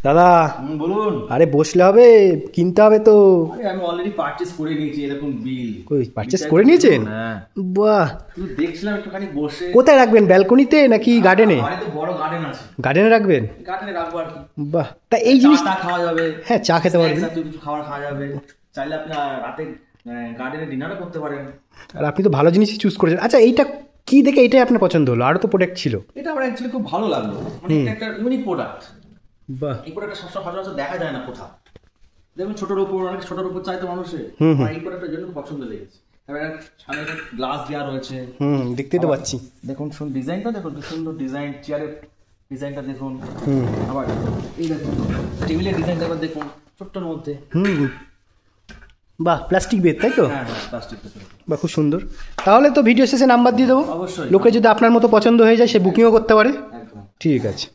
দাদা বলুন। আরে বসলে হবে, কিনতে হবে তো। আরে আমি অলরেডি পারচেজ করে নিয়েছি, এরকম বিল। কই পারচেজ করে নিয়েছেন? হ্যাঁ। বাহ, তুই দেখছিলাম একটুখানি বসে। কোথায় রাখবেন, ব্যালকনিতে নাকি গার্ডেনে? বাড়িতে বড় গার্ডেন আছে, গার্ডেনে রাখবেন? গার্ডেনে রাখবো আর কি। বাহ, তা এই জিনিস চা খাওয়া যাবে। হ্যাঁ, চা খেতে পারবেন, তুই কিছু খাবার খাওয়া যাবে। চাইলে আপনি রাতে গার্ডেনে ডিনারও করতে পারেন। আর আপনি তো ভালো জিনিসই চুজ করেছেন। আচ্ছা, এইটা কি দেখে এটাই আপনার পছন্দ হলো? আরও তো প্রোডাক্ট ছিল। এটা আমার অ্যাকচুয়ালি খুব ভালো লাগলো, মানে এটা একটা ইউনিক প্রোডাক্ট। বাহ, এই প্রোডাক্টটা সচরাচর দেখা যায় না কোথাও। দেখুন ছোটোর উপর, অনেক ছোটোর উপর চাইতো মানুষে, এই প্রোডাক্টের জন্য খুব পছন্দ লেগেছে। এবার সামনে একটা গ্লাস দেওয়া রয়েছে, দেখতেই তো পাচ্ছি। দেখুন ডিজাইনটা দেখুন, কি সুন্দর ডিজাইন। চেয়ারের ডিজাইনটা দেখুন, আবার এই দেখুন টেবিলের ডিজাইনটা আবার দেখুন, ছোট্টর মধ্যে। বাহ, প্লাস্টিক বেড তাই তো? হ্যাঁ হ্যাঁ, প্লাস্টিক। বাহ, খুব সুন্দর। তাহলে তো ভিডিও শেষে নাম্বার দিয়ে দেবো, অবশ্যই। লোকে যদি আপনার মতো পছন্দ হয়ে যায় সে বুকিংও করতে পারে। একদম ঠিক আছে।